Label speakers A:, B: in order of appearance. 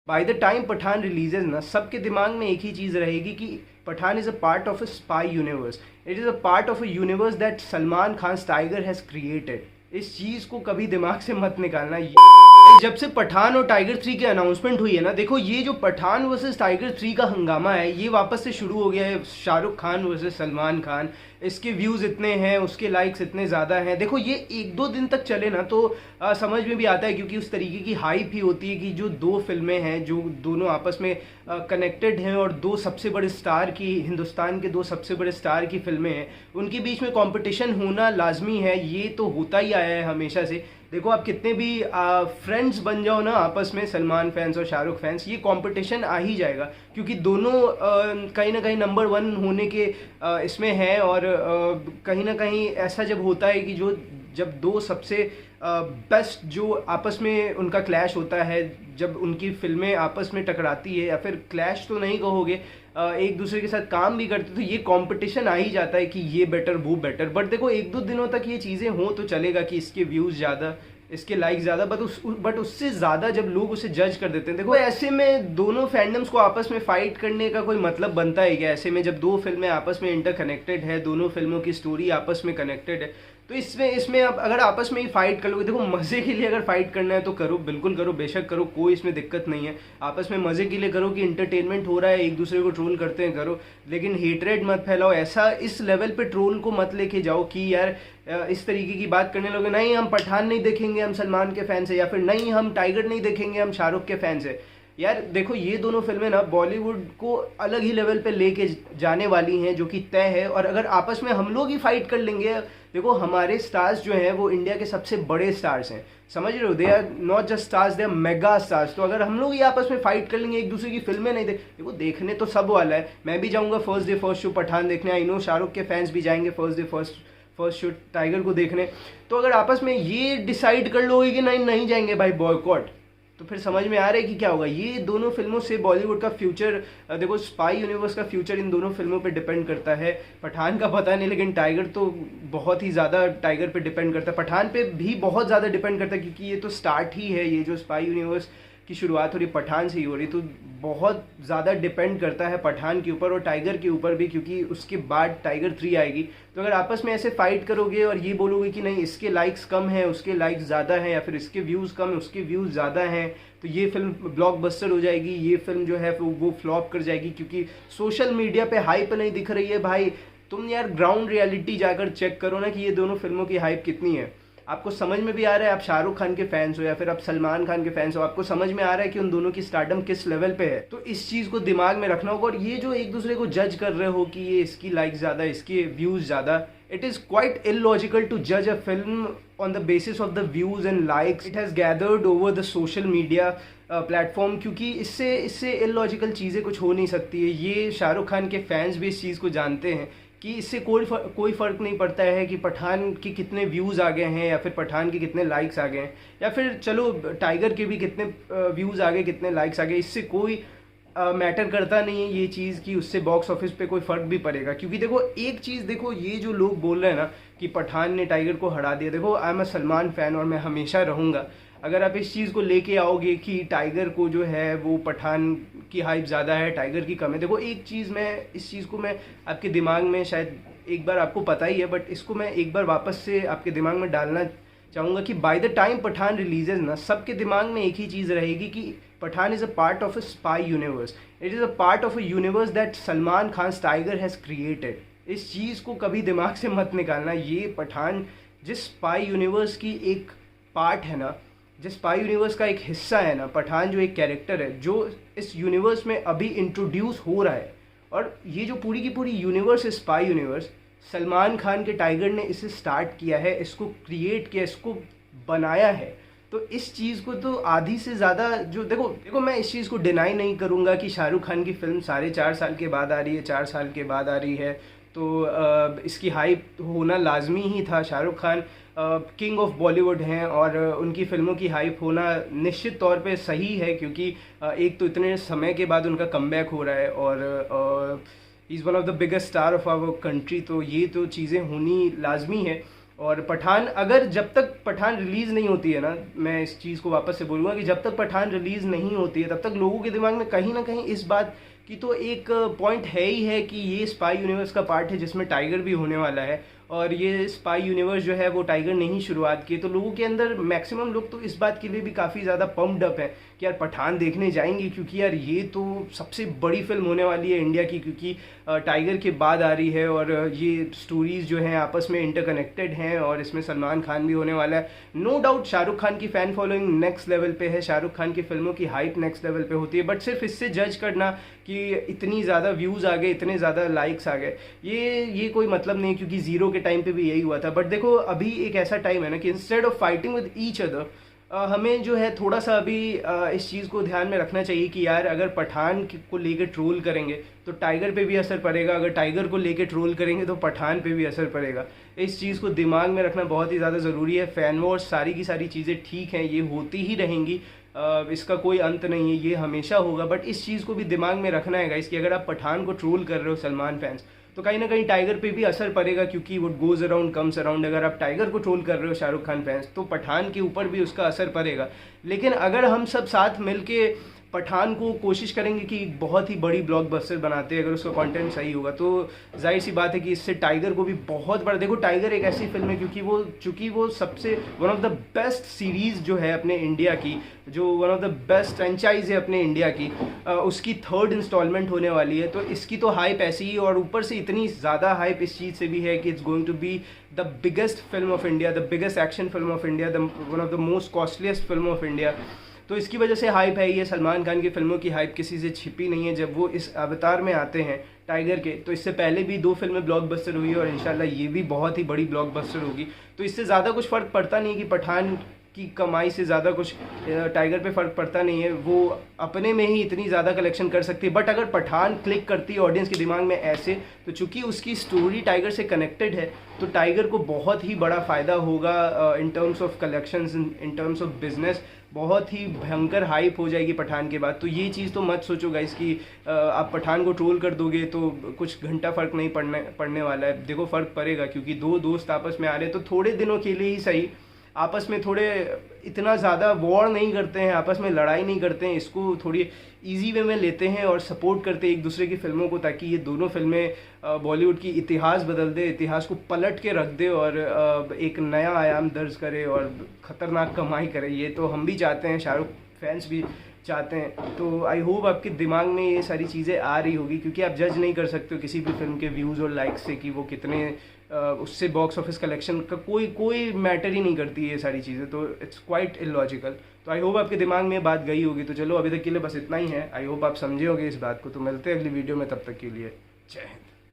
A: Bye the time Pathaan releases ना सबके दिमाग में एक ही चीज़ रहेगी कि Pathaan is a part of a spy universe. It is a part of a universe that Salman Khan Tiger has created. इस चीज़ को कभी दिमाग से मत निकालना। जब से पठान और टाइगर 3 की अनाउंसमेंट हुई है ना, देखो ये जो पठान वर्सेस टाइगर 3 का हंगामा है ये वापस से शुरू हो गया है। शाहरुख खान वर्सेस सलमान खान, इसके व्यूज़ इतने हैं, उसके लाइक्स इतने ज़्यादा हैं। देखो ये एक दो दिन तक चले ना तो समझ में भी आता है, क्योंकि उस तरीके की हाइप ही होती है कि जो दो फिल्में हैं जो दोनों आपस में कनेक्टेड हैं और दो सबसे बड़े स्टार की, हिंदुस्तान के दो सबसे बड़े स्टार की फिल्में हैं, उनके बीच में कंपटीशन होना लाजमी है। ये तो होता ही आया है हमेशा से। देखो आप कितने भी फ्रेंड्स बन जाओ ना आपस में, सलमान फैंस और शाहरुख फैंस, ये कंपटीशन आ ही जाएगा, क्योंकि दोनों कहीं ना कहीं नंबर वन होने के इसमें हैं। और कहीं ना कहीं ऐसा जब होता है कि जब दो सबसे बेस्ट जो आपस में उनका क्लैश होता है, जब उनकी फिल्में आपस में टकराती है, या फिर क्लैश तो नहीं कहोगे, एक दूसरे के साथ काम भी करते, तो ये कंपटीशन आ ही जाता है कि ये बेटर वो बेटर। बट देखो एक दो दिनों तक ये चीज़ें हों तो चलेगा कि इसके व्यूज़ ज़्यादा, इसके लाइक ज़्यादा, बट उससे ज़्यादा जब लोग उसे जज कर देते हैं। देखो ऐसे में दोनों फैंडम्स को आपस में फ़ाइट करने का कोई मतलब बनता है क्या? ऐसे में जब दो फिल्में आपस में इंटरकनेक्टेड है, दोनों फिल्मों की स्टोरी आपस में कनेक्टेड है, तो इसमें आप अगर आपस में ही फाइट कर लोगे, देखो मज़े के लिए अगर फाइट करना है तो करो, बिल्कुल करो, बेशक करो, कोई इसमें दिक्कत नहीं है। आपस में मज़े के लिए करो कि इंटरटेनमेंट हो रहा है, एक दूसरे को ट्रोल करते हैं, करो, लेकिन हेटरेट मत फैलाओ। ऐसा इस लेवल पे ट्रोल को मत लेके जाओ कि यार इस तरीके की बात करने लगे, नहीं हम पठान नहीं देखेंगे, हम सलमान के फैंस हैं, या फिर नहीं हम टाइगर नहीं देखेंगे, हम शाहरुख के फैंस हैं। यार देखो ये दोनों फिल्में ना बॉलीवुड को अलग ही लेवल पे लेके जाने वाली हैं, जो कि तय है। और अगर आपस में हम लोग ही फाइट कर लेंगे, देखो हमारे स्टार्स जो हैं वो इंडिया के सबसे बड़े स्टार्स हैं, समझ रहे हो? They are not just stars, they are mega stars. तो अगर हम लोग ही आपस में फाइट कर लेंगे, एक दूसरे की फिल्में नहीं देखो, देखने तो सब वाला है। मैं भी जाऊंगा first day first show Pathaan देखने, आई नो शाहरुख के फैंस भी जाएंगे first day first show Tiger को देखने। तो अगर आपस में ये डिसाइड कर लोगे कि नहीं नहीं जाएंगे भाई, बॉयकॉट, तो फिर समझ में आ रहा है कि क्या होगा। ये दोनों फिल्मों से बॉलीवुड का फ्यूचर, देखो स्पाई यूनिवर्स का फ्यूचर इन दोनों फिल्मों पे डिपेंड करता है। पठान का पता नहीं, लेकिन टाइगर तो बहुत ही ज़्यादा टाइगर पे डिपेंड करता है, पठान पे भी बहुत ज़्यादा डिपेंड करता है, क्योंकि ये तो स्टार्ट ही है, ये जो स्पाई यूनिवर्स की शुरुआत हो रही पठान से ही हो रही, तो बहुत ज़्यादा डिपेंड करता है पठान के ऊपर और टाइगर के ऊपर भी, क्योंकि उसके बाद टाइगर 3 आएगी। तो अगर आपस में ऐसे फाइट करोगे और ये बोलोगे कि नहीं इसके लाइक्स कम हैं, उसके लाइक्स ज़्यादा हैं, या फिर इसके व्यूज़ कम हैं, उसके व्यूज़ ज़्यादा हैं, तो ये फिल्म ब्लॉकबस्टर हो जाएगी, ये फिल्म जो है वो फ्लॉप कर जाएगी, क्योंकि सोशल मीडिया पे हाइप नहीं दिख रही है। भाई तुम यार ग्राउंड रियलिटी जाकर चेक करो ना कि ये दोनों फिल्मों की हाइप कितनी है। आपको समझ में भी आ रहा है, आप शाहरुख खान के फैंस हो या फिर आप सलमान खान के फैंस हो, आपको समझ में आ रहा है कि उन दोनों की स्टारडम किस लेवल पे है। तो इस चीज़ को दिमाग में रखना होगा। और ये जो एक दूसरे को जज कर रहे हो कि ये इसकी लाइक ज़्यादा, इसके व्यूज़ ज़्यादा, it is quite illogical to जज a film on the basis of the views and likes it has gathered over the social media platform, क्योंकि इससे इलॉजिकल चीज़ें कुछ हो नहीं सकती है। ये शाहरुख खान के फैंस भी इस चीज़ को जानते हैं कि इससे कोई फ़र्क नहीं पड़ता है कि पठान के कितने व्यूज़ आ गए हैं, या फिर पठान के कितने लाइक्स आ गए हैं, या फिर चलो टाइगर के भी कितने व्यूज़ आ गए, कितने लाइक्स आ गए, इससे कोई मैटर करता नहीं है ये चीज़ कि उससे बॉक्स ऑफिस पे कोई फ़र्क भी पड़ेगा। क्योंकि देखो एक चीज़, देखो ये जो लोग बोल रहे हैं ना कि पठान ने टाइगर को हरा दिया, देखो I am a Salman fan और मैं हमेशा रहूँगा। अगर आप इस चीज़ को लेके आओगे कि टाइगर को जो है वो पठान की हाइप ज़्यादा है, टाइगर की कम है, देखो एक चीज़, मैं इस चीज़ को मैं आपके दिमाग में, शायद एक बार आपको पता ही है, बट इसको मैं एक बार वापस से आपके दिमाग में डालना चाहूँगा कि by the time Pathaan releases ना सबके दिमाग में एक ही चीज़ रहेगी कि Pathaan is a part of a spy universe. It is a part of a universe that Salman Khan Tiger has created. इस चीज़ को कभी दिमाग से मत निकालना। ये पठान जिस स्पाई यूनिवर्स की एक पार्ट है ना, जिस स्पाई यूनिवर्स का एक हिस्सा है ना, पठान जो एक कैरेक्टर है जो इस यूनिवर्स में अभी इंट्रोड्यूस हो रहा है, और ये जो पूरी की पूरी यूनिवर्स है स्पाई यूनिवर्स, सलमान खान के टाइगर ने इसे स्टार्ट किया है, इसको क्रिएट किया, इसको बनाया है। तो इस चीज़ को तो आधी से ज़्यादा जो देखो मैं इस चीज़ को डिनाई नहीं करूँगा कि शाहरुख खान की फिल्म 4.5 साल के बाद आ रही है, 4 साल के बाद आ रही है, तो इसकी हाइप होना लाजमी ही था। शाहरुख खान किंग ऑफ बॉलीवुड हैं और उनकी फ़िल्मों की हाइप होना निश्चित तौर पे सही है, क्योंकि एक तो इतने समय के बाद उनका कमबैक हो रहा है और is one of the biggest star of our country, तो ये तो चीज़ें होनी लाजमी है। और पठान, अगर जब तक पठान रिलीज़ नहीं होती है ना, मैं इस चीज़ को वापस से बोलूँगा कि जब तक पठान रिलीज़ नहीं होती है तब तक लोगों के दिमाग में कहीं ना कहीं इस बात की तो एक पॉइंट है ही है कि ये स्पाई यूनिवर्स का पार्ट है जिसमें टाइगर भी होने वाला है, और ये स्पाई यूनिवर्स जो है वो टाइगर ने ही शुरुआत की। तो लोगों के अंदर मैक्सिमम लोग तो इस बात के लिए भी काफ़ी ज़्यादा पम्प्ड अप है कि यार पठान देखने जाएंगे, क्योंकि यार ये तो सबसे बड़ी फिल्म होने वाली है इंडिया की, क्योंकि टाइगर के बाद आ रही है और ये स्टोरीज़ जो हैं आपस में इंटरकनेक्टेड हैं, और इसमें सलमान खान भी होने वाला है। नो डाउट शाहरुख खान की फ़ैन फॉलोइंग नेक्स्ट लेवल पे है, शाहरुख खान की फिल्मों की हाइप नेक्स्ट लेवल पे होती है, बट सिर्फ इससे जज करना कि इतनी ज़्यादा व्यूज़ आ गए, इतने ज़्यादा लाइक्स आ गए, ये कोई मतलब नहीं, क्योंकि ज़ीरो के टाइम पे भी यही हुआ था। बट देखो अभी एक ऐसा टाइम है ना कि instead of fighting with each other, हमें जो है थोड़ा सा अभी इस चीज़ को ध्यान में रखना चाहिए कि यार अगर पठान को लेकर ट्रोल करेंगे तो टाइगर पे भी असर पड़ेगा, अगर टाइगर को लेकर ट्रोल करेंगे तो पठान पे भी असर पड़ेगा। इस चीज़ को दिमाग में रखना बहुत ही ज़्यादा ज़रूरी है। फैन वॉर्स सारी की सारी चीज़ें ठीक हैं, ये होती ही रहेंगी, इसका कोई अंत नहीं है, ये हमेशा होगा, बट इस चीज़ को भी दिमाग में रखना है गाइस कि अगर आप पठान को ट्रोल कर रहे हो सलमान फैंस, तो कहीं ना कहीं टाइगर पे भी असर पड़ेगा, क्योंकि वो गोज़ अराउंड कम्स अराउंड। अगर आप टाइगर को ट्रोल कर रहे हो शाहरुख खान फैंस, तो पठान के ऊपर भी उसका असर पड़ेगा। लेकिन अगर हम सब साथ मिलके पठान को कोशिश करेंगे कि बहुत ही बड़ी ब्लॉकबस्टर बनाते हैं, अगर उसका कंटेंट सही होगा, तो जाहिर सी बात है कि इससे टाइगर को भी बहुत बड़ा, देखो टाइगर एक ऐसी फिल्म है चूँकि वो सबसे one of the best series जो है अपने इंडिया की, जो one of the best franchise है अपने इंडिया की, उसकी थर्ड इंस्टॉलमेंट होने वाली है। तो इसकी तो हाइप ऐसी ही, और ऊपर से इतनी ज़्यादा हाइप इस चीज़ से भी है कि it's going to be the biggest film of India, the biggest action film of India, the one of the most costliest film of India. तो इसकी वजह से हाइप है। ये सलमान खान की फिल्मों की हाइप किसी से छिपी नहीं है। जब वो इस अवतार में आते हैं टाइगर के, तो इससे पहले भी 2 फिल्में ब्लॉकबस्टर हुई है, और इंशाल्लाह ये भी बहुत ही बड़ी ब्लॉकबस्टर होगी। तो इससे ज़्यादा कुछ फ़र्क पड़ता नहीं है कि पठान की कमाई से ज़्यादा कुछ टाइगर पे फ़र्क पड़ता नहीं है, वो अपने में ही इतनी ज़्यादा कलेक्शन कर सकती है। बट अगर पठान क्लिक करती है ऑडियंस के दिमाग में ऐसे, तो चूंकि उसकी स्टोरी टाइगर से कनेक्टेड है, तो टाइगर को बहुत ही बड़ा फ़ायदा होगा in terms of collections, in terms of business. बहुत ही भयंकर हाइप हो जाएगी पठान के बाद। तो ये चीज़ तो मत सोचो गाइस कि आप पठान को ट्रोल कर दोगे तो कुछ घंटा फ़र्क नहीं पड़ने वाला है। देखो फ़र्क पड़ेगा, क्योंकि 2 दोस्त आपस में आ रहे हैं, तो थोड़े दिनों के लिए ही सही आपस में थोड़े इतना ज़्यादा वॉर नहीं करते हैं, आपस में लड़ाई नहीं करते हैं, इसको थोड़ी इजी वे में लेते हैं और सपोर्ट करते हैं एक दूसरे की फिल्मों को, ताकि ये दोनों फिल्में बॉलीवुड की इतिहास बदल दे, इतिहास को पलट के रख दे और एक नया आयाम दर्ज करे और ख़तरनाक कमाई करे। ये तो हम भी चाहते हैं, शाहरुख फैंस भी चाहते हैं। तो आई होप आपके दिमाग में ये सारी चीज़ें आ रही होगी, क्योंकि आप जज नहीं कर सकते हो किसी भी फिल्म के व्यूज़ और लाइक्स से कि वो कितने उससे बॉक्स ऑफिस कलेक्शन का कोई मैटर ही नहीं करती है ये सारी चीज़ें। तो इट्स क्वाइट इलॉजिकल। तो आई होप आपके दिमाग में बात गई होगी। तो चलो अभी तक के लिए बस इतना ही है। आई होप आप समझे होगे इस बात को। तो मिलते हैं अगली वीडियो में, तब तक के लिए जय हिंद।